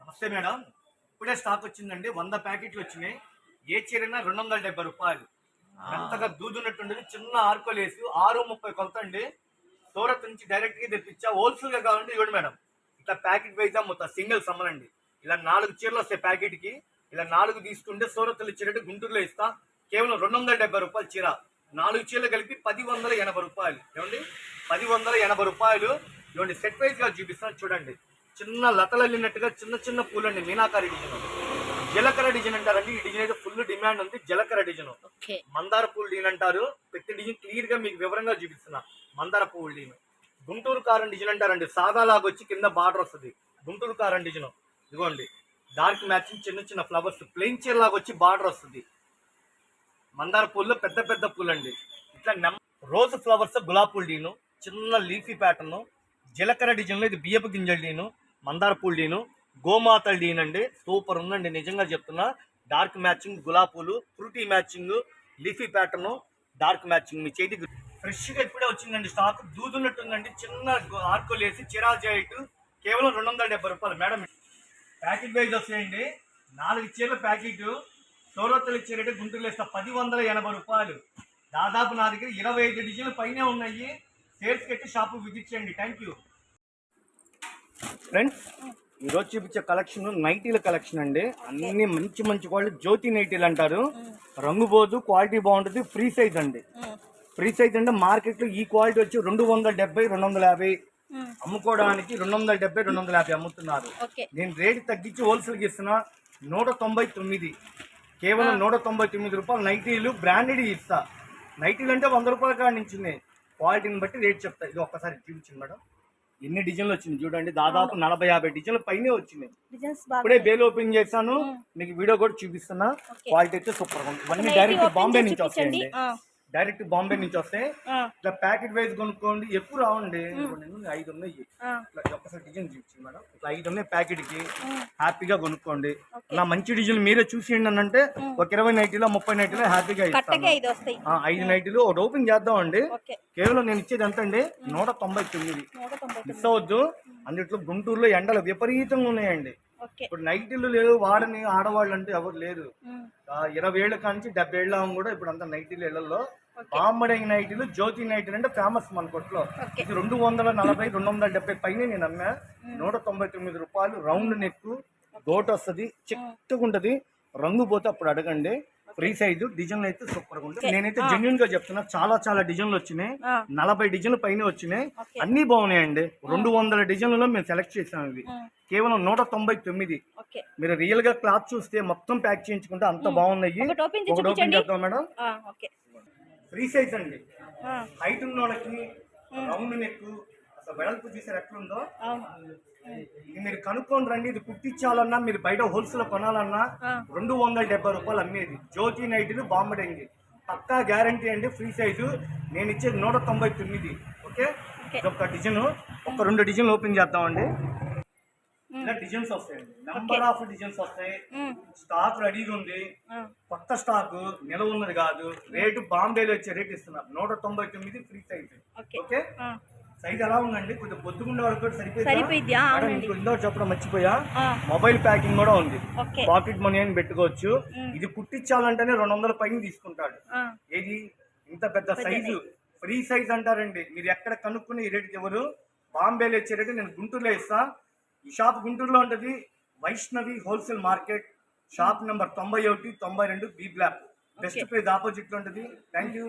నమస్తే మేడం. ఇప్పుడే స్టాక్ వచ్చిందండి. 100 ప్యాకెట్లు వచ్చినాయి. ఏ చీరైనా 270 రూపాయలు. మెత్తగా దూదున్నట్టుండేది. చిన్న ఆర్కోలేసు 6:30 కొలత అండి. సూరత్ నుంచి డైరెక్ట్ గా తెప్పించా. హోల్సేల్ గా కావాలంటే ఇవ్వండి మేడం. ఇట్లా ప్యాకెట్ వైజ్ అమ్ముతా. సింగిల్ సమ్మనండి. ఇలా 4 చీరలు వస్తాయి ప్యాకెట్ కి. ఇలా 4 తీసుకుంటే సూరత్ లో ఇచ్చేటట్టు గుంటూరులో ఇస్తా. కేవలం 270 రూపాయలు చీర. 4 చీరలు కలిపి 1080 రూపాయలు. ఏమండి 1080 రూపాయలు. ఇవ్వండి సెట్ వైజ్ గా చూపిస్తాను చూడండి. చిన్న లతలు అల్లినట్టుగా చిన్న చిన్న పూలు అండి. మీనాకారి డిజైన్, జీలకర్ర డిజైన్ అంటారండి. ఈ డిజైన్ అయితే ఫుల్ డిమాండ్ ఉంది. జీలకర్ర డిజైన్, మందార పూలు డిజైన్ అంటారు. ప్రతి డిజైన్ క్లియర్ గా మీకు వివరంగా చూపిస్తున్నా. మందార పువ్వులు డిజైన్, గుంటూరు కారం డిజైన్ అంటారండి. సాదా లాగా వచ్చి కింద బార్డర్ వస్తుంది. గుంటూరు కారం డిజైన్ ఇదిగోండి. డార్క్ మ్యాచింగ్ చిన్న చిన్న ఫ్లవర్స్ ప్లెయిన్ చీర లాగా వచ్చి బార్డర్ వస్తుంది. మందార పూల్లో పెద్ద పెద్ద పూలు అండి. ఇట్లా రోజ్ ఫ్లవర్స్ గులాబీ పూలు డీను, చిన్న లీఫీ ప్యాటర్న్, జీలకర్ర డిజైన్ లో ఇది బియ్యపు గింజల డీను, మందార పూలు డీను, గోమాతల డీన్ అండి. సూపర్ ఉందండి నిజంగా చెప్తున్నా. డార్క్ మ్యాచింగ్ గులాబీ పూలు, fruity matching, leafy pattern, dark matching. మీ చేతికి ఫ్రెష్ గా ఇప్పుడే వచ్చిందండి. స్టాక్ దూదున్నట్టుందండి. చిన్న ఆర్కోలు వేసి చిరాజైట్ కేవలం 270 రూపాయలు మేడం. ప్యాకెట్ వైజ్ వస్తాయండి. 4 చీరల ప్యాకెట్ సౌరత్తులు ఇచ్చేటట్టు గుంటూరులో ఇస్తా. 1080 రూపాయలు. దాదాపు నా దగ్గర 25 డిజైన్లు పైనే ఉన్నాయి. సేల్స్ కట్టి షాపు విజిట్ చేయండి. Thank you friends. ఈరోజు చూపించే కలెక్షన్ నైటీల కలెక్షన్ అండి. అన్ని మంచి మంచి క్వాలిటీ జ్యోతి నైటీలు అంటారు. రంగు పోదు, క్వాలిటీ బాగుంటుంది. ఫ్రీ సైజ్ అండి. ఫ్రీ సైజ్ అంటే మార్కెట్ లో ఈ క్వాలిటీ వచ్చి 270, 250 అమ్ముకోవడానికి 270, 250 అమ్ముతున్నారు. నేను రేటు తగ్గించి హోల్సేల్ కి ఇస్తున్నా. 199, కేవలం 199 రూపాయలు నైటీలు. బ్రాండెడ్ ఇస్తా. నైటీలు అంటే 100 రూపాయల కాడ నుంచి క్వాలిటీని బట్టి రేట్ చెప్తా. ఇది ఒక్కసారి చూపించింది మేడం. ఎన్ని డిజైన్లు వచ్చింది చూడండి. దాదాపు 40-50 డిజైన్లు పైనే వచ్చినాయి. ఇప్పుడే బేల్ ఓపెన్ చేశాను. మీకు వీడియో కూడా చూపిస్తున్నా. క్వాలిటీ అయితే సూపర్ ఉంది. ఇవన్నీ డైరెక్ట్ బాంబే నుంచి వస్తాయండి. డైరెక్ట్ బాంబే నుంచి వస్తాయి. ఇట్లా ప్యాకెట్ వైజ్ కొనుక్కోండి. ఎక్కువ రావండి. 5 ఉన్నాయి. ఒక్కసారి డిజైన్ చూపించింది మేడం. ఇట్లా 5 ఉన్నాయి ప్యాకెట్ కి. హ్యాపీగా కొనుక్కోండి. నా మంచి డిజైన్ మీరే చూసేయండి అని అంటే ఒక 20 నైటీలో 30 నైటీలో హ్యాపీగా ఇస్తాను. 5 నైటీలు ఒకటి ఓపెన్ చేద్దాం అండి. కేవలం నేను ఇచ్చేది ఎంత అండి? 199. మిస్ అవ్వద్దు. అందుట్లో గుంటూరులో ఎండలు విపరీతంగా ఉన్నాయండి. ఇప్పుడు నైటీలు లేవు వాడని ఆడవాళ్ళు అంటే ఎవరు లేరు. 20 ఏళ్ళ కాంచి 70 ఏళ్ళ కూడా ఇప్పుడు అంతా నైటీలు ఇళ్లలో. బాంబడింగ్ నైటీలు, జ్యోతి నైటీలు అంటే ఫేమస్ మన కొట్లో. ఇది 240, 270 పైన నేను అమ్మా. 199 రూపాయలు. రౌండ్ నెక్, దోట వస్తుంది, చిక్కగా ఉంటది. రంగు పోతే అప్పుడు అడగండి. Free size. డిజైన్ అయితే సూపర్ గా ఉంటుంది. నేనైతే జెన్యున్ గా చెప్తున్నా. చాలా చాలా డిజైన్లు వచ్చినాయి. 40 డిజైన్లు పైన వచ్చినాయి. అన్ని బాగున్నాయండి. 200 డిజైన్లలో మేము సెలెక్ట్ చేసాం. ఇవి కేవలం 199. మీరు రియల్ గా క్లాత్ చూస్తే మొత్తం ప్యాక్ చేయించుకుంటే అంత బాగున్నాయి. ఒకటి ఓపెన్ చేద్దాం మేడం. ఫ్రీ సైజ్ అండి. హైట్ ఉన్న వాళ్ళకి రౌండ్ నెక్, అసలు వెడల్పు చూసారు ఎట్లుందో. ఇది మీరు కనుక్కొని రండి. ఇది కుట్టించాలన్నా మీరు బయట హోల్సేల్ కొనాలన్నా 270 రూపాయలు అమ్మేది. జ్యోతి నైటీలు బాంబడింగ్ పక్కా గ్యారంటీ అండి. Free size. నేను ఇచ్చేది 199. ఓకే. ఒక డిజైన్, ఒక 2 డిజైన్లు ఓపెన్ చేద్దామండి. ఇలా డిజైన్స్ వస్తాయండి. నెంబర్ ఆఫ్ డిజైన్స్ వస్తాయి. స్టాక్ రెడీగా ఉంది. కొత్త స్టాక్ నిలవ ఉన్నది కాదు. రేటు బాంబేలో వచ్చే రేట్ ఇస్తున్నారు. 199 ఫ్రీ సైజ్. ఓకే. సైజ్ ఎలా ఉందండి? కొద్దిగా బొద్దుగుండే వాళ్ళతో సరిపోయింది. ఇందో చెప్పడం మర్చిపోయా. మొబైల్ ప్యాకింగ్ కూడా ఉంది. పాకెట్ మనీ అని పెట్టుకోవచ్చు. ఇది కుట్టించాలంటేనే 200 పైన తీసుకుంటాడు. ఏది ఇంత పెద్ద సైజు ఫ్రీ సైజ్ అంటారండి. మీరు ఎక్కడ కనుక్కుని ఈ రేటుకి ఎవరు? బాంబేలో వచ్చే రేటు నేను గుంటూరులో ఇస్తా. ఈ షాప్ గుంటూరులో ఉంటుంది. Vaishnavi wholesale market. Shop number 91, 92 B block. Best price opposite లో ఉంటుంది. Thank you.